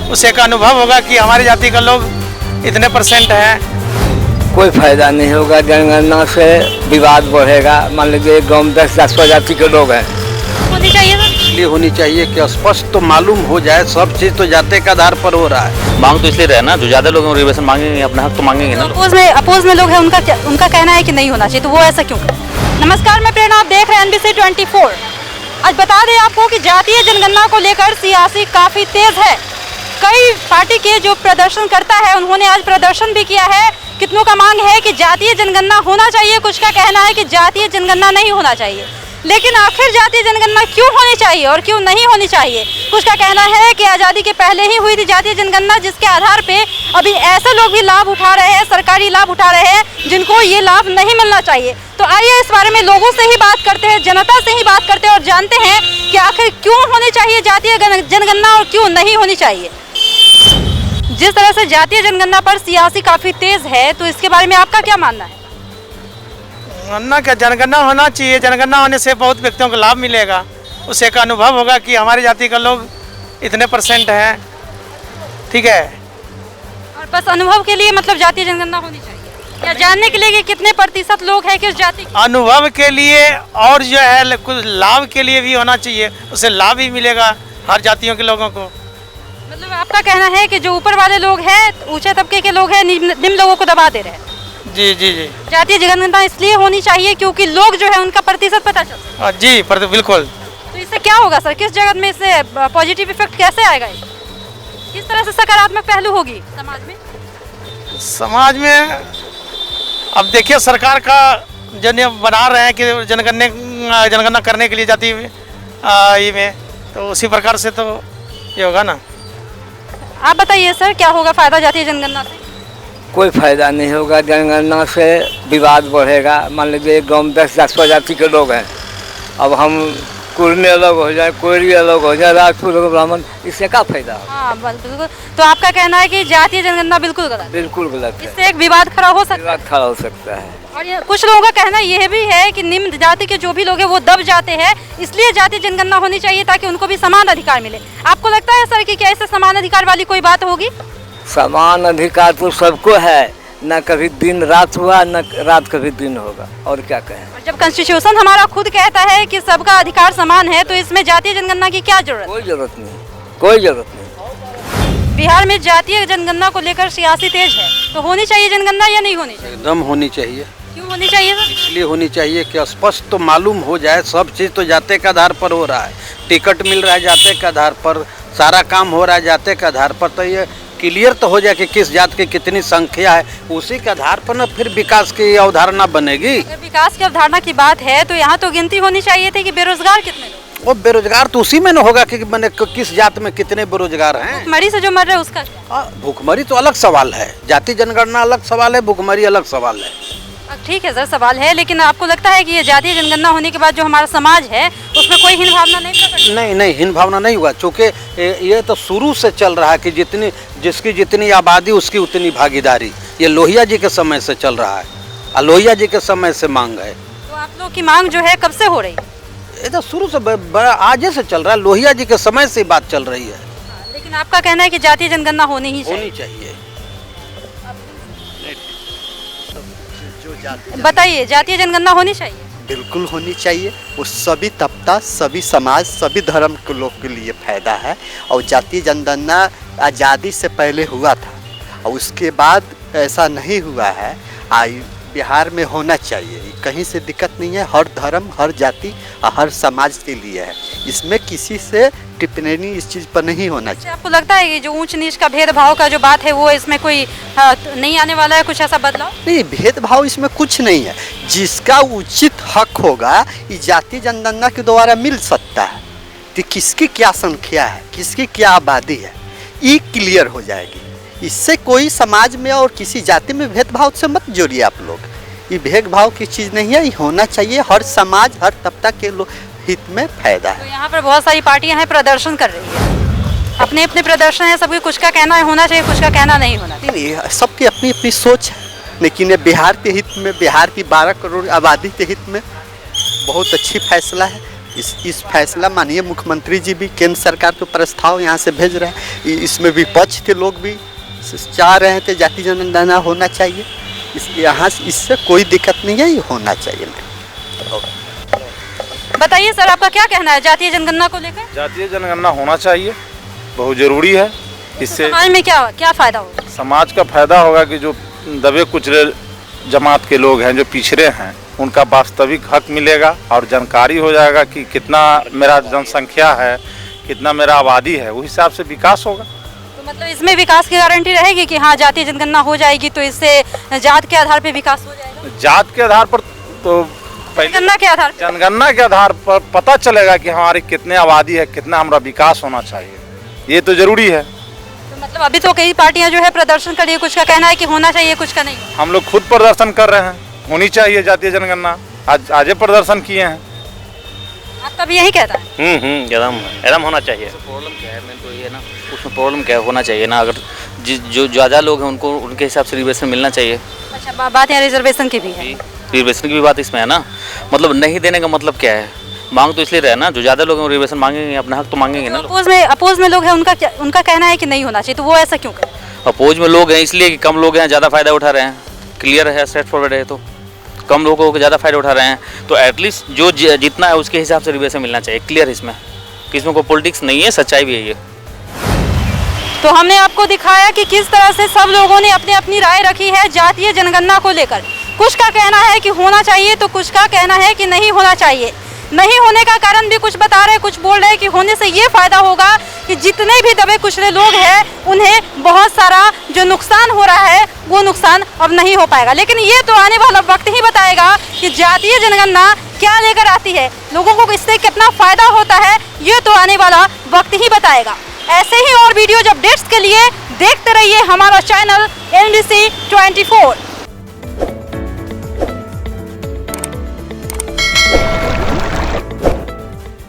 उसे का अनुभव होगा कि हमारी जाति का लोग इतने परसेंट है। कोई फायदा नहीं होगा, जनगणना से विवाद बढ़ेगा। मान लीजिए गाँव में 10 जाति के लोग हैं, होनी चाहिए ना। इसलिए होनी चाहिए कि स्पष्ट तो मालूम हो जाए, सब चीज तो जाति के आधार पर हो रहा है। मांग तो इसलिए रहे ना, जो ज्यादा लोग रिजर्वेशन मांगेंगे अपना हक तो मांगेंगे ना। अपोज में लोग हैं, उनका कहना है कि नहीं होना चाहिए, तो वो ऐसा क्यों? नमस्कार, मैं प्रेरणा, आप देख रहे हैं NBC 24। आज बता दें आपको कि जातीय जनगणना को लेकर सियासी काफी तेज है। कई पार्टी के जो प्रदर्शन करता है उन्होंने आज प्रदर्शन भी किया है। कितनों का मांग है कि जातीय जनगणना होना चाहिए, कुछ का कहना है कि जातीय जनगणना नहीं होना चाहिए। लेकिन आखिर जातीय जनगणना क्यों होनी चाहिए और क्यों नहीं होनी चाहिए? कुछ का कहना है कि आज़ादी के पहले ही हुई थी जातीय जनगणना, जिसके आधार पे अभी ऐसे लोग भी लाभ उठा रहे हैं, सरकारी लाभ उठा रहे हैं जिनको ये लाभ नहीं मिलना चाहिए। तो आइए इस बारे में लोगों से ही बात करते हैं, जनता से ही बात करते हैं और जानते हैं कि आखिर क्यों होनी चाहिए जातीय जनगणना और क्यों नहीं होनी चाहिए। जिस तरह से जातीय जनगणना पर सियासी काफी तेज है, तो इसके बारे में आपका क्या मानना है? मानना क्या, जनगणना होना चाहिए। जनगणना होने से बहुत व्यक्तियों को लाभ मिलेगा, उसे का अनुभव होगा कि हमारी जाति का लोग इतने परसेंट हैं। ठीक है, और बस अनुभव के लिए मतलब जातीय जनगणना होनी चाहिए या जानने के लिए कि कितने प्रतिशत लोग हैं किस जाति के? अनुभव के लिए और जो है कुछ लाभ के लिए भी होना चाहिए, उससे लाभ भी मिलेगा हर जातियों के लोगों को। मतलब आपका कहना है कि जो ऊपर वाले लोग हैं, ऊंचे तबके के लोग हैं, निम्न लोगों को दबा दे रहे हैं। जी जी जी, जातीय जनगणना इसलिए होनी चाहिए क्योंकि लोग जो है उनका प्रतिशत पता चल सके। जी बिल्कुल। तो इससे क्या होगा सर, किस जगत में इससे पॉजिटिव इफेक्ट कैसे आएगा? किस तरह से सकारात्मक पहलू होगी समाज में? समाज में अब देखिए, सरकार का जो नियम बना रहे हैं कि जनगणना करने के लिए जाति में, तो उसी प्रकार से तो ये होगा ना। आप बताइए सर, क्या होगा फायदा जातीय जनगणना से? कोई फायदा नहीं होगा, जनगणना से विवाद बढ़ेगा। मान लीजिए गाँव में 10 जाति के लोग हैं, अब हम कुर्मी अलग हो जाए, कोयरी अलग हो जाए, राजपूत ब्राह्मण, इससे क्या फायदा? हाँ बिल्कुल। तो आपका कहना है कि जातीय जनगणना बिल्कुल गलत? बिल्कुल गलत है, इससे एक विवाद खड़ा हो सकता है। विवाद खड़ा हो सकता है। और ये कुछ लोगों का कहना यह भी है कि निम्न जाति के जो भी लोग हैं वो दब जाते हैं, इसलिए जातीय जनगणना होनी चाहिए ताकि उनको भी समान अधिकार मिले। आपको लगता है सर कि क्या इससे समान अधिकार वाली कोई बात होगी? समान अधिकार तो सबको है, न कभी दिन रात हुआ, न रात कभी दिन होगा, और क्या कहें। जब कॉन्स्टिट्यूशन हमारा खुद कहता है कि सबका अधिकार समान है, तो इसमें जातीय जनगणना की क्या जरूरत? कोई जरूरत नहीं, कोई जरूरत नहीं। बिहार में जातीय जनगणना को लेकर सियासी तेज है, तो होनी चाहिए जनगणना या नहीं होनी चाहिए? एकदम होनी चाहिए। क्यों होनी चाहिए सर? इसलिए होनी चाहिए कि स्पष्ट तो मालूम हो जाए, सब चीज तो जाति के आधार पर हो रहा है। टिकट मिल रहा है जाति के आधार पर, सारा काम हो रहा है जाति के आधार पर, तो ये क्लियर तो हो जाए कि किस जात की कितनी संख्या है, उसी के आधार पर ना फिर विकास की अवधारणा बनेगी। अगर विकास की अवधारणा की बात है तो यहाँ तो गिनती होनी चाहिए थी कि बेरोजगार कितने लोग। वो बेरोजगार तो उसी में न होगा कि मैंने किस जात में कितने बेरोजगार हैं। भुखमरी से जो मर रहे हैं उसका क्या? भुखमरी तो अलग सवाल है, जाति जनगणना अलग सवाल है, भुखमरी अलग सवाल है। ठीक है सर, सवाल है, लेकिन आपको लगता है कि ये जातीय जनगणना होने के बाद जो हमारा समाज है उसमें कोई हीन भावना नहीं प्रकट? नहीं, हीन भावना नहीं हुआ, चूँकि ये तो शुरू से चल रहा है कि जिसकी जितनी आबादी उसकी उतनी भागीदारी। ये लोहिया जी के समय से चल रहा है और लोहिया जी के समय से मांग है। तो आप लोग की मांग जो है कब से हो रही है? ये तो शुरू से बड़ा आजे से चल रहा है, लोहिया जी के समय से बात चल रही है। लेकिन आपका कहना है कि जातीय जनगणना होनी ही चाहिए। बताइए, जातीय जनगणना होनी चाहिए? बिल्कुल होनी चाहिए। वो सभी तबका, सभी समाज, सभी धर्म के लोग के लिए फायदा है। और जातीय जनगणना आज़ादी से पहले हुआ था और उसके बाद ऐसा नहीं हुआ है। बिहार में होना चाहिए, कहीं से दिक्कत नहीं है। हर धर्म, हर जाति और हर समाज के लिए है, इसमें किसी से टिप्पणी इस चीज़ पर नहीं होना चाहिए। आपको लगता है कि जो ऊंच नीच का भेदभाव का जो बात है वो इसमें कोई नहीं आने वाला है, कुछ ऐसा बदलाव? नहीं, भेदभाव इसमें कुछ नहीं है। जिसका उचित हक होगा ये जातीय जनगणना के द्वारा मिल सकता है। तो किसकी क्या संख्या है, किसकी क्या आबादी है, ये क्लियर हो जाएगी। इससे कोई समाज में और किसी जाति में भेदभाव से मत जोड़िए आप लोग। ये भेदभाव की चीज़ नहीं है, ये होना चाहिए। हर समाज, हर तबका के लोग हित में फायदा है। तो यहाँ पर बहुत सारी पार्टियां हैं, प्रदर्शन कर रही है, अपने अपने प्रदर्शन है, सबके कुछ का कहना है होना चाहिए, कुछ का कहना नहीं होना चाहिए। नहीं, सबकी अपनी अपनी सोच है, लेकिन ये बिहार के हित में, बिहार की 12 करोड़ आबादी के हित में बहुत अच्छी फैसला है। इस फैसला माननीय मुख्यमंत्री जी भी, केंद्र सरकार तो प्रस्ताव यहाँ से भेज रहे हैं, इसमें विपक्ष के लोग भी चाह रहे थे जाति जनगणना होना चाहिए। यहाँ इससे कोई दिक्कत नहीं है, ये होना चाहिए। बताइए सर, आपका क्या कहना है जातीय जनगणना को लेकर? जातीय जनगणना होना चाहिए, बहुत ज़रूरी है। इससे समाज में क्या फायदा होगा? समाज का फायदा होगा कि जो दबे कुचले जमात के लोग हैं, जो पिछड़े हैं, उनका वास्तविक हक मिलेगा और जानकारी हो जाएगा कि कितना मेरा जनसंख्या है, कितना मेरा आबादी है, उस हिसाब से विकास होगा। तो मतलब इसमें विकास की गारंटी रहेगी कि हाँ जातीय जनगणना हो जाएगी तो इससे जात के आधार पर विकास हो जाएगा? जात के आधार पर तो जनगणना के आधार पर, जनगणना के आधार पर पता चलेगा कि हमारी कितने आबादी है, कितना हमारा विकास होना चाहिए, ये तो जरूरी है। तो मतलब अभी तो कई पार्टियां जो है प्रदर्शन कर रही है, कुछ का कहना है कि होना चाहिए, कुछ का नहीं। हम लोग खुद प्रदर्शन कर रहे हैं, होनी चाहिए जातीय जनगणना। आज प्रदर्शन किए हैं। आपका भी यही कहता है? एकदम होना चाहिए। प्रॉब्लम क्या है, मेन तो ये है ना, उसमें प्रॉब्लम क्या होना चाहिए ना, अगर जो ज़्यादा लोग हैं उनको उनके हिसाब से रिजर्वेशन मिलना चाहिए। अच्छा, बात यहाँ रिजर्वेशन की भी है। रिजर्वेशन की भी बात इसमें है ना, मतलब नहीं देने का मतलब क्या है, मांग तो इसलिए रहे ना, जो ज़्यादा लोग रिजर्वेशन मांगेंगे अपना हक तो मांगेंगे ना। अपोज में लोग हैं, उनका कहना है कि नहीं होना चाहिए, तो वो ऐसा क्यों करें? अपोज में लोग हैं इसलिए कि कम लोग हैं, ज़्यादा फायदा उठा रहे हैं। क्लियर है, स्ट्रेट फॉरवर्ड है, तो कम लोगों को ज़्यादा फायदा उठा रहे हैं, तो एटलीस्ट जो जितना है उसके हिसाब से रिजर्वेशन मिलना चाहिए। क्लियर इसमें कोई पॉलिटिक्स नहीं है, सच्चाई भी है ये। तो हमने आपको दिखाया कि किस तरह से सब लोगों ने अपनी अपनी राय रखी है जातीय जनगणना को लेकर। कुछ का कहना है कि होना चाहिए तो कुछ का कहना है कि नहीं होना चाहिए। नहीं होने का कारण भी कुछ बता रहे, कुछ बोल रहे हैं कि होने से ये फायदा होगा कि जितने भी दबे कुचले लोग हैं उन्हें बहुत सारा जो नुकसान हो रहा है वो नुकसान अब नहीं हो पाएगा। लेकिन ये तो आने वाला वक्त ही बताएगा कि जातीय जनगणना क्या लेकर आती है, लोगों को इससे कितना फायदा होता है, ये तो आने वाला वक्त ही बताएगा। ऐसे ही और वीडियोज अपडेट्स के लिए देखते रहिए हमारा चैनल NBC 24।